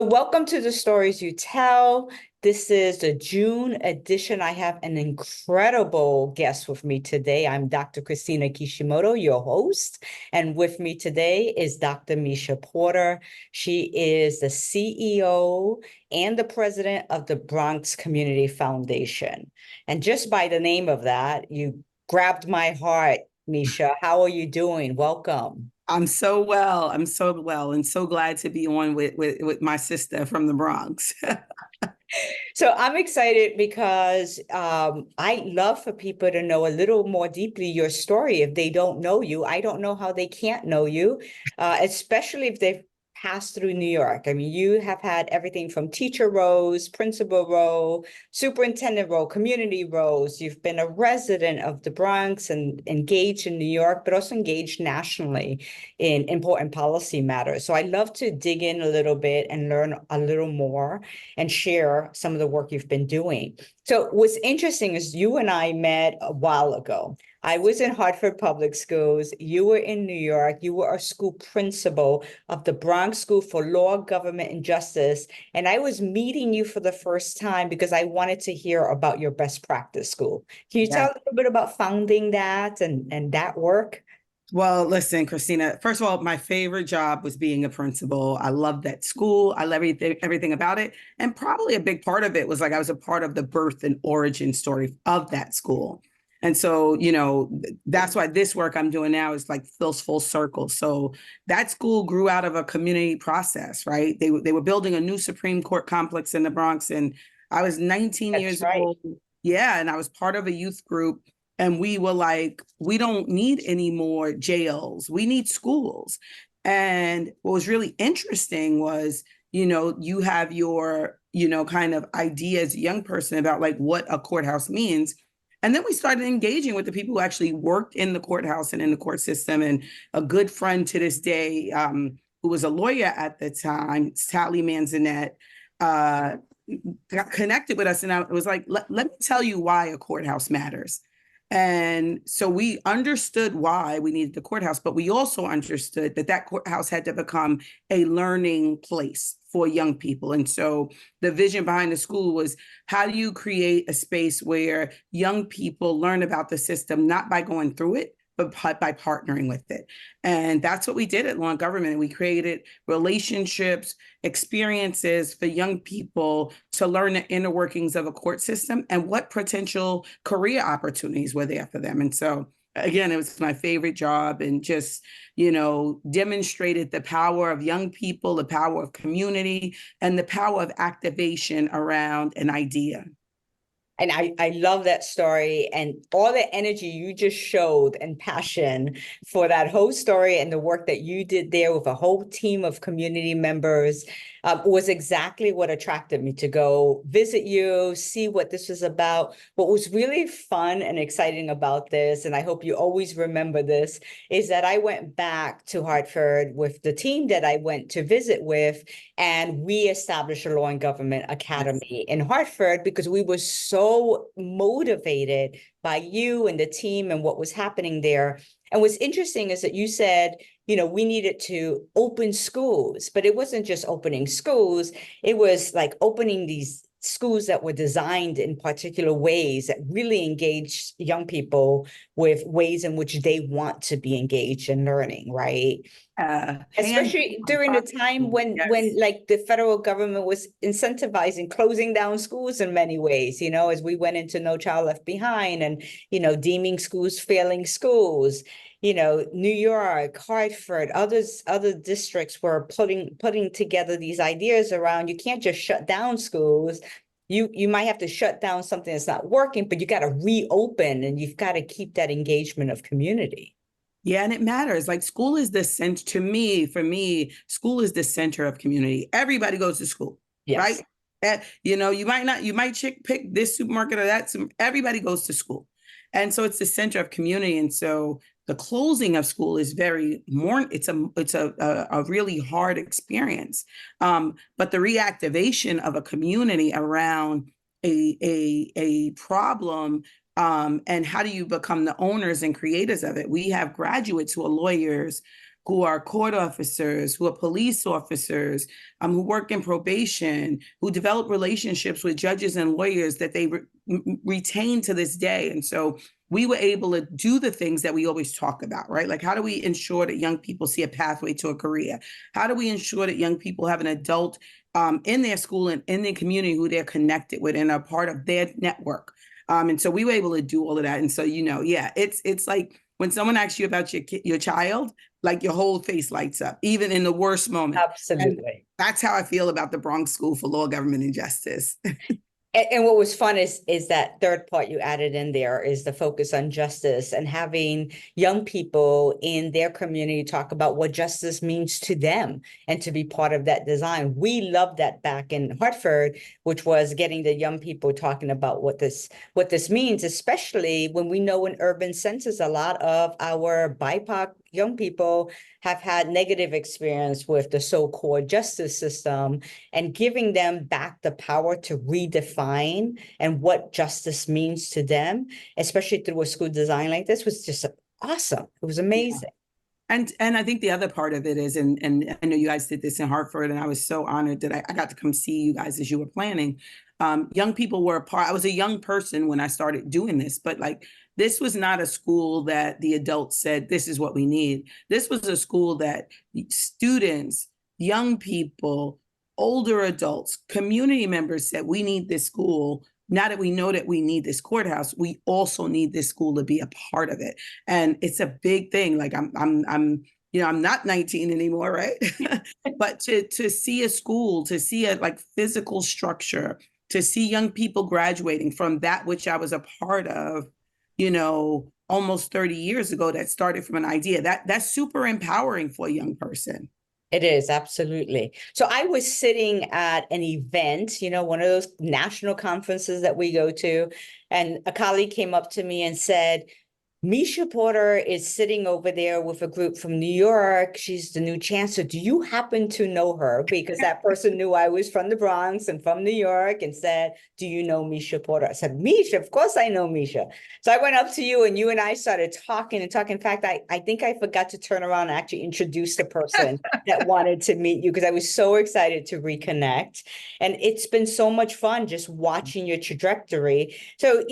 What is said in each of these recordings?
Welcome to the Stories You Tell. This is the June edition. I have an incredible guest with me today. I'm Dr. Christina Kishimoto, your host. And with me today is Dr. Meisha Porter. She is the CEO and the president of the Bronx Community Foundation. And just by the name of that, you grabbed my heart, Meisha. How are you doing? Welcome. I'm so well. I'm so well and so glad to be on with my sister from the Bronx. So I'm excited because I love for people to know a little more deeply your story. If they don't know you, I don't know how they can't know you, especially if they've passed through New York. I mean, you have had everything from teacher roles, principal role, superintendent role, community roles. You've been a resident of the Bronx and engaged in New York, but also engaged nationally in important policy matters. So I love to dig in a little bit and learn a little more and share some of the work you've been doing. So what's interesting is you and I met a while ago. I was in Hartford Public Schools. You were in New York. You were a school principal of the Bronx School for Law, Government, and Justice. And I was meeting you for the first time because I wanted to hear about your best practice school. Can you tell Yeah. a little bit about founding that and that work? Well, listen, Christina, first of all, my favorite job was being a principal. I loved that school. I love everything about it. And probably a big part of it was like I was a part of the birth and origin story of that school. And so, that's why this work I'm doing now is like feels full circle. So that school grew out of a community process, right? They were building a new Supreme Court complex in the Bronx, and I was 19 That's years right. old. Yeah, and I was part of a youth group, and we were like, we don't need any more jails. We need schools. And what was really interesting was, you have your, kind of idea as a young person about like what a courthouse means. And then we started engaging with the people who actually worked in the courthouse and in the court system. And a good friend to this day, who was a lawyer at the time, Sally Manzanet, got connected with us. And I was like, let me tell you why a courthouse matters. And so we understood why we needed the courthouse, but we also understood that that courthouse had to become a learning place for young people. And so the vision behind the school was, how do you create a space where young people learn about the system, not by going through it, but by partnering with it? And that's what we did at Law and Government. We created relationships, experiences for young people to learn the inner workings of a court system and what potential career opportunities were there for them. And so, again, it was my favorite job, and just, demonstrated the power of young people, the power of community, and the power of activation around an idea. And I love that story and all the energy you just showed and passion for that whole story and the work that you did there with a whole team of community members was exactly what attracted me to go visit you, see what this was about. What was really fun and exciting about this, and I hope you always remember this, is that I went back to Hartford with the team that I went to visit with, and we established a Law and Government Academy in Hartford because we were so motivated by you and the team and what was happening there. And what's interesting is that you said, we needed to open schools, but it wasn't just opening schools. It was like opening these schools that were designed in particular ways that really engaged young people with ways in which they want to be engaged in learning, right? Hands Especially during the time when yes. like the federal government was incentivizing closing down schools in many ways, as we went into No Child Left Behind and, deeming schools failing schools. New York, Hartford, other districts were putting together these ideas around, you can't just shut down schools. You might have to shut down something that's not working, but you got to reopen and you've got to keep that engagement of community. Yeah, and it matters. Like school is the center to me, for me, school is the center of community. Everybody goes to school, right? Yes. You might pick this supermarket or that. Everybody goes to school. And so it's the center of community. And so the closing of school is it's a really hard experience. But the reactivation of a community around a problem, and how do you become the owners and creators of it? We have graduates who are lawyers who are court officers, who are police officers, who work in probation, who develop relationships with judges and lawyers that they retain to this day. And so we were able to do the things that we always talk about, right? Like, how do we ensure that young people see a pathway to a career? How do we ensure that young people have an adult in their school and in their community who they're connected with and are part of their network? And so we were able to do all of that. And so, yeah, it's like when someone asks you about your child, like your whole face lights up, even in the worst moment. Absolutely. And that's how I feel about the Bronx School for Law, Government, and Justice. And what was fun is that third part you added in there is the focus on justice and having young people in their community talk about what justice means to them and to be part of that design. We loved that back in Hartford, which was getting the young people talking about what this means, especially when we know in urban centers, a lot of our BIPOC young people have had negative experience with the so-called justice system, and giving them back the power to redefine and what justice means to them, especially through a school design like this, was just awesome. It was amazing. Yeah. And I think the other part of it is, and I know you guys did this in Hartford, and I was so honored that I got to come see you guys as you were planning. Young people were a part. I was a young person when I started doing this, but like, this was not a school that the adults said, this is what we need. This was a school that students, young people, older adults, community members said, we need this school. Now that we know that we need this courthouse, we also need this school to be a part of it. And it's a big thing. Like I'm not 19 anymore, right? But to see a school, to see a like physical structure, to see young people graduating from that which I was a part of, almost 30 years ago, that started from an idea, that's super empowering for a young person. It is, absolutely. So I was sitting at an event, one of those national conferences that we go to, and a colleague came up to me and said, Meisha Porter is sitting over there with a group from New York. She's the new chancellor. Do you happen to know her? Because that person knew I was from the Bronx and from New York, and said, do you know Meisha Porter? I said, Meisha, of course I know Meisha. So I went up to you, and you and I started talking and talking. In fact, I think I forgot to turn around and actually introduce the person that wanted to meet you, because I was so excited to reconnect. And it's been so much fun just watching your trajectory. So,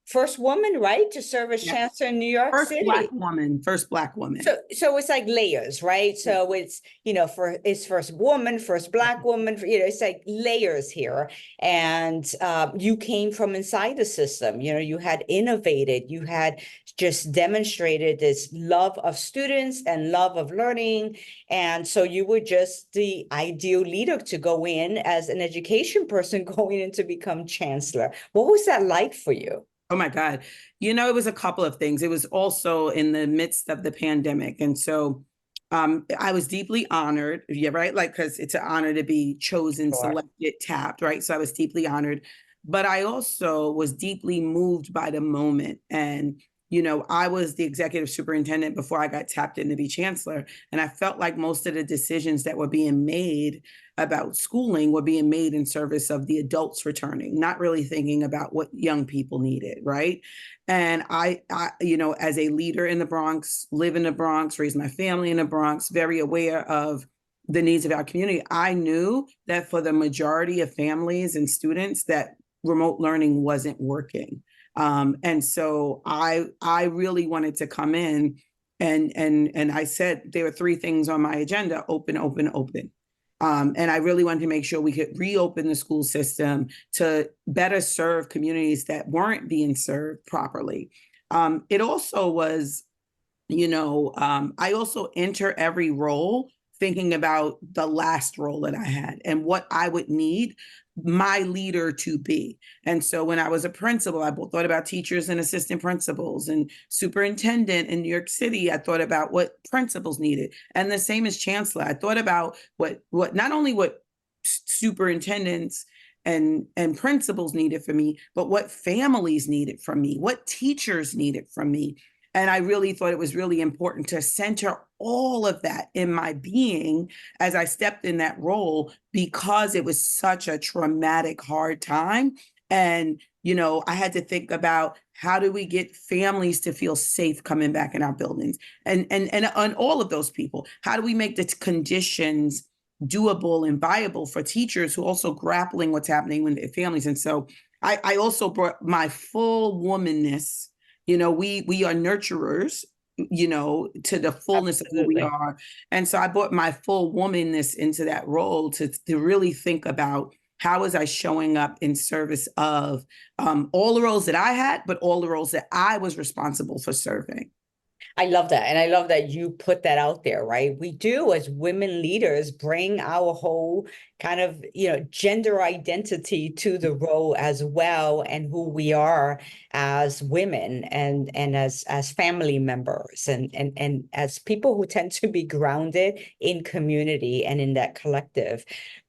first woman, right, to serve as chancellor in New York City. First Black woman. So it's like layers, right? So it's, it's first woman, first Black woman, it's like layers here. And you came from inside the system, you had innovated, you had just demonstrated this love of students and love of learning. And so you were just the ideal leader to go in as an education person going in to become chancellor. What was that like for you? Oh my God. It was a couple of things. It was also in the midst of the pandemic. And so I was deeply honored, right? Like, because it's an honor to be chosen, selected, tapped, right? So I was deeply honored. But I also was deeply moved by the moment. And, I was the executive superintendent before I got tapped in to be chancellor. And I felt like most of the decisions that were being made about schooling were being made in service of the adults returning, not really thinking about what young people needed, right? And I as a leader in the Bronx, live in the Bronx, raise my family in the Bronx, very aware of the needs of our community, I knew that for the majority of families and students that remote learning wasn't working. And so I really wanted to come in and I said there were three things on my agenda: open, open, open. And I really wanted to make sure we could reopen the school system to better serve communities that weren't being served properly. It also was, I also enter every role thinking about the last role that I had and what I would need my leader to be. And so when I was a principal, I thought about teachers and assistant principals, and superintendent in New York City, I thought about what principals needed. And the same as chancellor, I thought about what not only what superintendents and principals needed from me, but what families needed from me, what teachers needed from me. And I really thought it was really important to center all of that in my being as I stepped in that role, because it was such a traumatic, hard time. And, I had to think about How do we get families to feel safe coming back in our buildings? And all of those people, how do we make the conditions doable and viable for teachers who also grappling what's happening with their families? And so I also brought my full womanness. We are nurturers, to the fullness of who we Absolutely. are. And so I brought my full womanness into that role to really think about how was I showing up in service of all the roles that I had, but all the roles that I was responsible for serving. I love that. And I love that you put that out there, right? We do, as women leaders, bring our whole kind of, gender identity to the role as well, and who we are as women and as family members and as people who tend to be grounded in community and in that collective.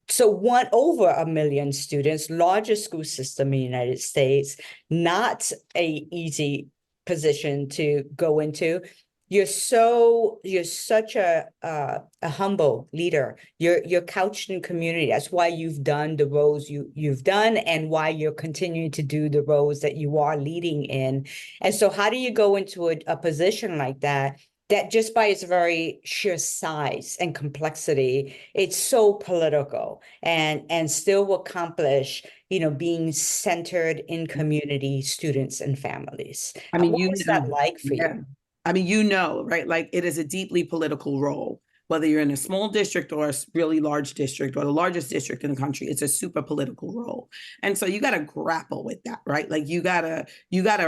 So over 1 million students, largest school system in the United States, not a easy position to go into. You're such a humble leader. You're couched in community. That's why you've done the roles you've done, and why you're continuing to do the roles that you are leading in. And so how do you go into a position like that just by its very sheer size and complexity, it's so political and still accomplish, being centered in community, students, and families? I mean, What was that like for yeah. you? I mean, right? Like it is a deeply political role, whether you're in a small district or a really large district or the largest district in the country, it's a super political role. And so you got to grapple with that, right? Like you gotta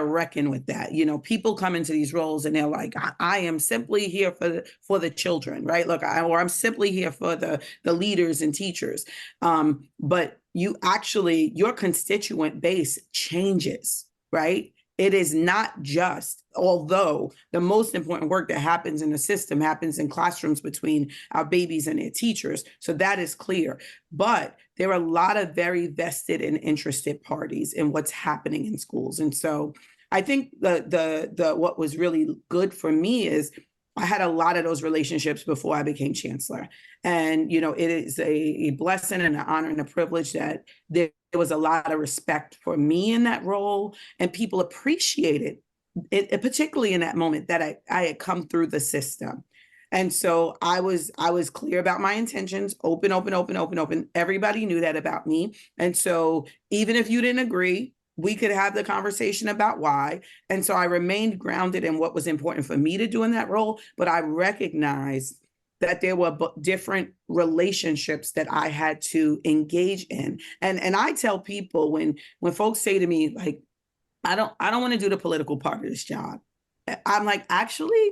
reckon with that. People come into these roles and they're like, I am simply here for the children, right? Look, or I'm simply here for the leaders and teachers. But your constituent base changes, right? It is not just, although the most important work that happens in the system happens in classrooms between our babies and their teachers. So that is clear. But there are a lot of very vested and interested parties in what's happening in schools. And so I think the what was really good for me is I had a lot of those relationships before I became chancellor. And, it is a blessing and an honor and a privilege that there was a lot of respect for me in that role, and people appreciated it, particularly in that moment that I had come through the system. And so I was clear about my intentions, open. Everybody knew that about me. And so even if you didn't agree, we could have the conversation about why. And so I remained grounded in what was important for me to do in that role, but I recognized that there were different relationships that I had to engage in. And I tell people when folks say to me, like, I don't want to do the political part of this job. I'm like, actually,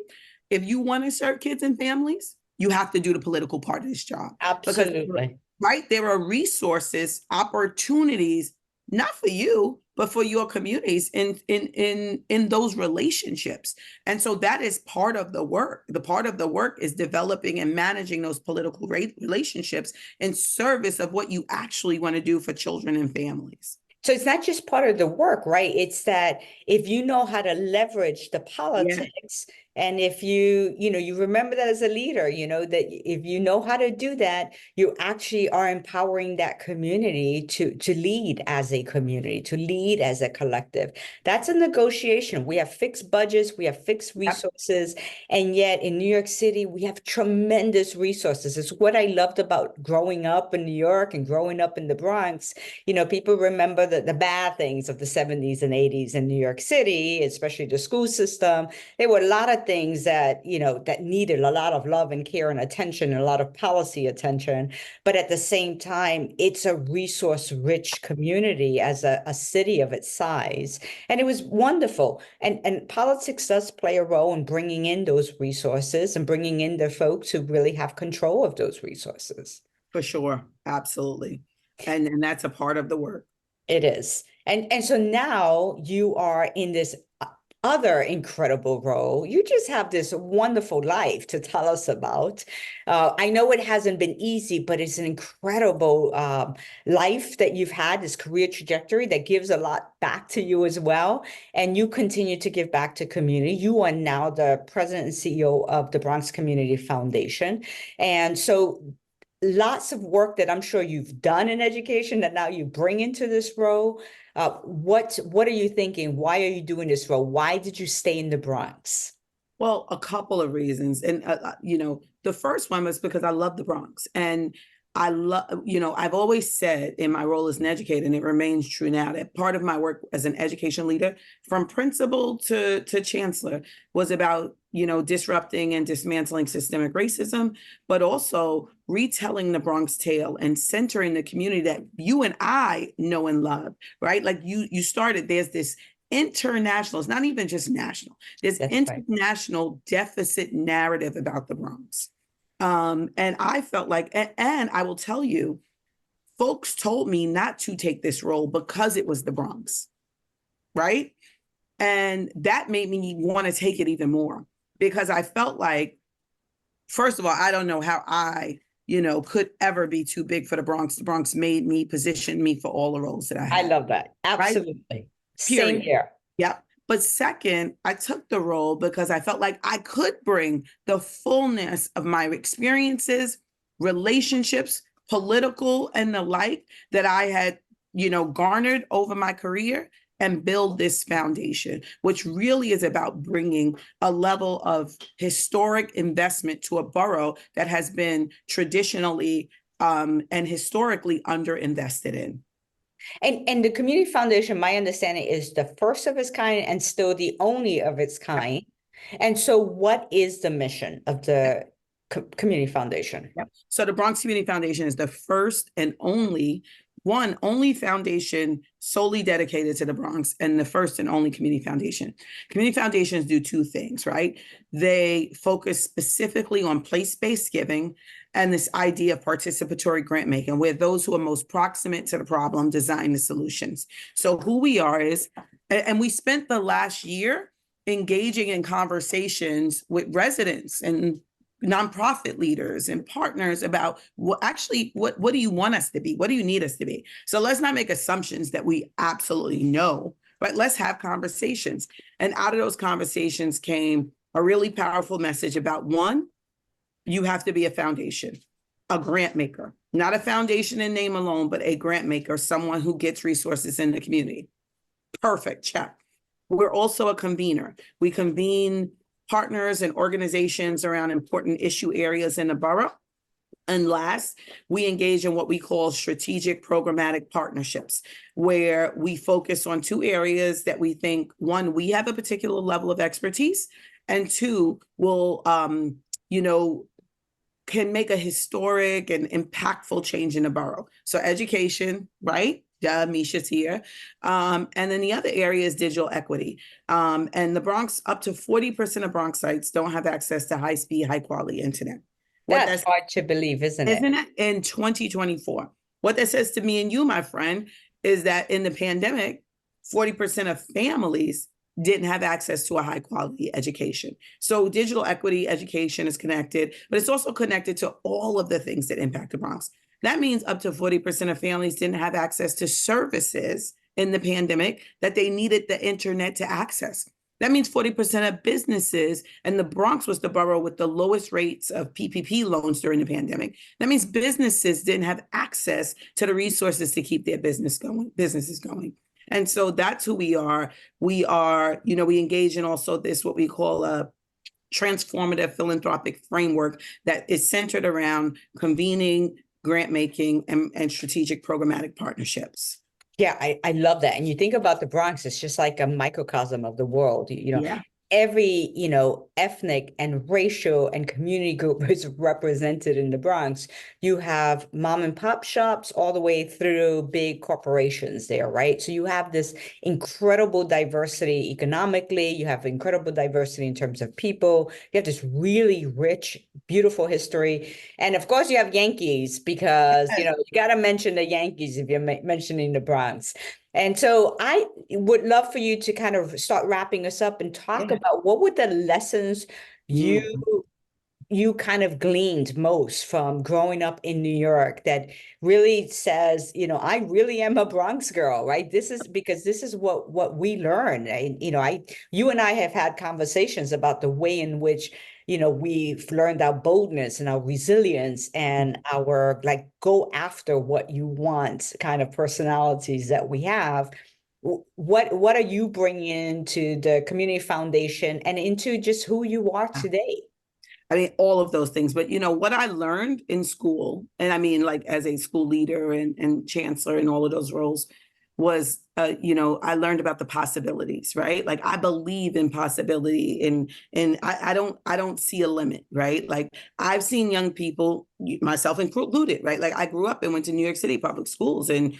if you want to serve kids and families, you have to do the political part of this job. Absolutely. Because, right, there are resources, opportunities, not for you, but for your communities in those relationships. And so that is part of the work. The part of the work is developing and managing those political relationships in service of what you actually want to do for children and families. So it's not just part of the work, right? It's that if you know how to leverage the politics, and if you remember that as a leader, that if you know how to do that, you actually are empowering that community to lead as a community, to lead as a collective. That's a negotiation. We have fixed budgets, we have fixed resources, and yet in New York City, we have tremendous resources. It's what I loved about growing up in New York and growing up in the Bronx. People remember the bad things of the 70s and 80s in New York City, especially the school system. There were a lot of things that, that needed a lot of love and care and attention and a lot of policy attention. But at the same time, it's a resource-rich community as a city of its size. And it was wonderful. And politics does play a role in bringing in those resources and bringing in the folks who really have control of those resources. For sure. Absolutely. And that's a part of the work. It is. And so now you are in this other incredible role. You just have this wonderful life to tell us about. I know it hasn't been easy, but it's an incredible life that you've had, this career trajectory that gives a lot back to you as well. And you continue to give back to community. You are now the president and CEO of the Bronx Community Foundation. And so lots of work that I'm sure you've done in education that now you bring into this role. What are you thinking? Why are you doing this role? Why did you stay in the Bronx? Well, a couple of reasons. And, the first one was because I love the Bronx. And I love, I've always said in my role as an educator, and it remains true now, that part of my work as an education leader, from principal to chancellor, was about, disrupting and dismantling systemic racism, but also retelling the Bronx tale and centering the community that you and I know and love, right? Like you started, there's this international, it's not even just national, there's That's right. international deficit narrative about the Bronx. And I felt like, and I will tell you, folks told me not to take this role because it was the Bronx, right? And that made me want to take it even more, because I felt like, first of all, I don't know how I, could ever be too big for the Bronx. The Bronx made me, positioned me for all the roles that I I had. love that. Right? Absolutely. Same Period. here. Yep. But second, I took the role because I felt like I could bring the fullness of my experiences, relationships, political and the like, that I had, garnered over my career, and build this foundation, which really is about bringing a level of historic investment to a borough that has been traditionally and historically underinvested in. And the Community Foundation, my understanding, is the first of its kind and still the only of its kind. And so what is the mission of the Community Foundation? Yep. So the Bronx Community Foundation is the first and only foundation solely dedicated to the Bronx, and the first and only community foundation. Community foundations do two things, right? They focus specifically on place-based giving and this idea of participatory grant making, where those who are most proximate to the problem design the solutions. So who we are is, and we spent the last year engaging in conversations with residents and nonprofit leaders and partners about what do you want us to be? What do you need us to be? So let's not make assumptions that we absolutely know, but let's have conversations. And out of those conversations came a really powerful message about, one, you have to be a foundation, a grant maker, not a foundation in name alone, but a grant maker, someone who gets resources in the community. Perfect, check. We're also a convener. We convene partners and organizations around important issue areas in the borough. And last, we engage in what we call strategic programmatic partnerships, where we focus on two areas that we think, one, we have a particular level of expertise, and two, will, can make a historic and impactful change in the borough. So education, right? Meisha's here. And then the other area is digital equity. And the Bronx, up to 40% of Bronxites don't have access to high-speed, high-quality internet. That's hard to believe, isn't it? Isn't it? In 2024. What that says to me and you, my friend, is that in the pandemic, 40% of families didn't have access to a high quality education. So digital equity education is connected, but it's also connected to all of the things that impact the Bronx. That means up to 40% of families didn't have access to services in the pandemic that they needed the internet to access. That means 40% of businesses, and the Bronx was the borough with the lowest rates of PPP loans during the pandemic. That means businesses didn't have access to the resources to keep their businesses going. And so that's who we are. We are, we engage in also this, what we call a transformative philanthropic framework that is centered around convening, grant making, and strategic programmatic partnerships. Yeah, I love that. And you think about the Bronx, it's just like a microcosm of the world. Yeah. Every, ethnic and racial and community group is represented in the Bronx. You have mom and pop shops all the way through big corporations there, right? So you have this incredible diversity economically. You have incredible diversity in terms of people. You have this really rich, beautiful history. And of course, you have Yankees because, you got to mention the Yankees if you're mentioning the Bronx. And so I would love for you to kind of start wrapping us up and talk about what were the lessons you kind of gleaned most from growing up in New York that really says, I really am a Bronx girl, right? This is what we learn. And, you and I have had conversations about the way in which we've learned our boldness and our resilience and our like go after what you want kind of personalities that we have. What are you bringing into the community foundation and into just who you are today? I mean, all of those things. But what I learned in school, and I mean, like as a school leader and chancellor and all of those roles, was I learned about the possibilities, right? Like I believe in possibility, and I don't see a limit, right? Like I've seen young people, myself included, right? Like I grew up and went to New York City public schools and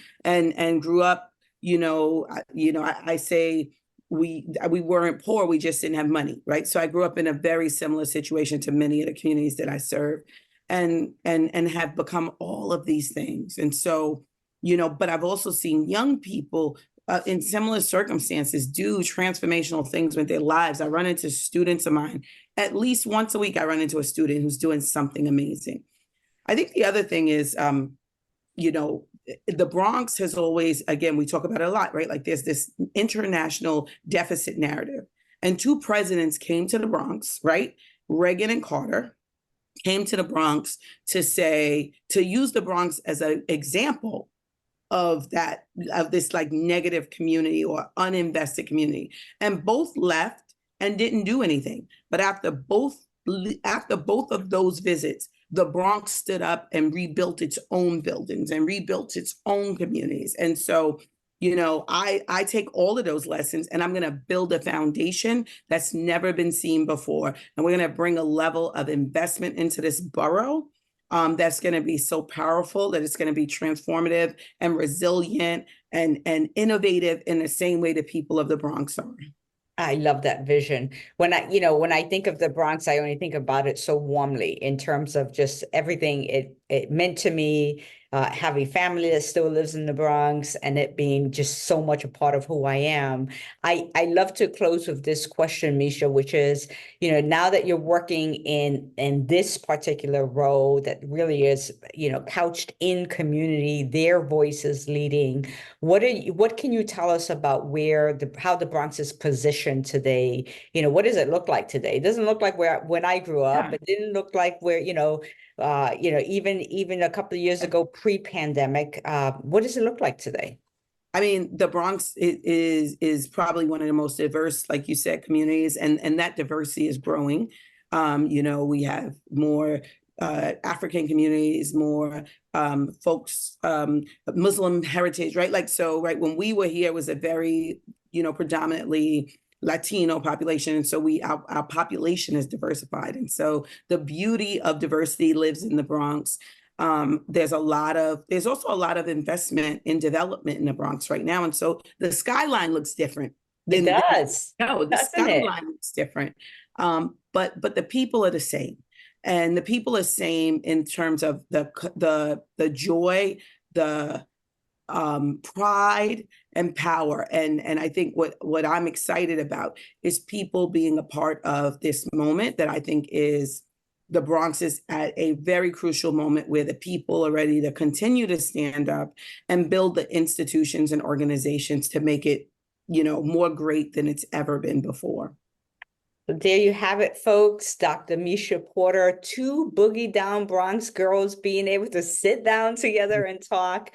grew up, I say we weren't poor, we just didn't have money, right? So I grew up in a very similar situation to many of the communities that I serve, and have become all of these things. And so, but I've also seen young people in similar circumstances do transformational things with their lives. I run into students of mine at least once a week. I run into a student who's doing something amazing. I think the other thing is, the Bronx has always, again, we talk about it a lot, right? Like there's this international deficit narrative. And two presidents came to the Bronx, right? Reagan and Carter came to the Bronx to use the Bronx as an example of this like negative community or uninvested community. And both left and didn't do anything. But after both of those visits, the Bronx stood up and rebuilt its own buildings and rebuilt its own communities. And so, I take all of those lessons and I'm going to build a foundation that's never been seen before. And we're going to bring a level of investment into this borough that's going to be so powerful that it's going to be transformative and resilient and innovative in the same way the people of the Bronx are. I love that vision. When I think of the Bronx, I only think about it so warmly in terms of just everything it meant to me, having family that still lives in the Bronx and it being just so much a part of who I am. I love to close with this question, Meisha, which is, now that you're working in this particular role that really is, couched in community, their voices leading. What can you tell us about how the Bronx is positioned today? What does it look like today? It doesn't look like when I grew up. Yeah. It didn't look like even a couple of years ago, pre-pandemic. What does it look like today? I mean, the Bronx is probably one of the most diverse, like you said, communities, and that diversity is growing. We have more African communities, more folks, Muslim heritage, right? Like, so, right, when we were here, it was a very, predominantly Latino population. And so our population is diversified. And so the beauty of diversity lives in the Bronx. There's also a lot of investment in development in the Bronx right now. And so the skyline looks different. It does. No, the skyline looks different. But the people are the same. And the people are same in terms of the joy, the pride and power. And I think what I'm excited about is people being a part of this moment that I think is the Bronx is at a very crucial moment where the people are ready to continue to stand up and build the institutions and organizations to make it, more great than it's ever been before. There you have it, folks. Dr. Meisha Porter, two boogie down Bronx girls being able to sit down together and talk.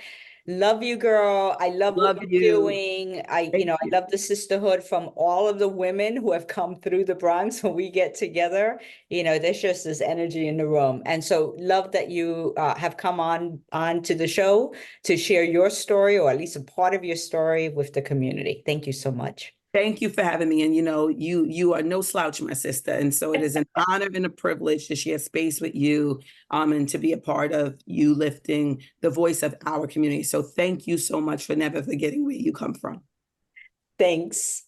Love you, girl. I love what you're doing. I love the sisterhood from all of the women who have come through the Bronx when we get together. There's just this energy in the room. And so love that you have come on to the show to share your story, or at least a part of your story, with the community. Thank you so much. Thank you for having me. And, you are no slouch, my sister. And so it is an honor and a privilege to share space with you and to be a part of you lifting the voice of our community. So thank you so much for never forgetting where you come from. Thanks.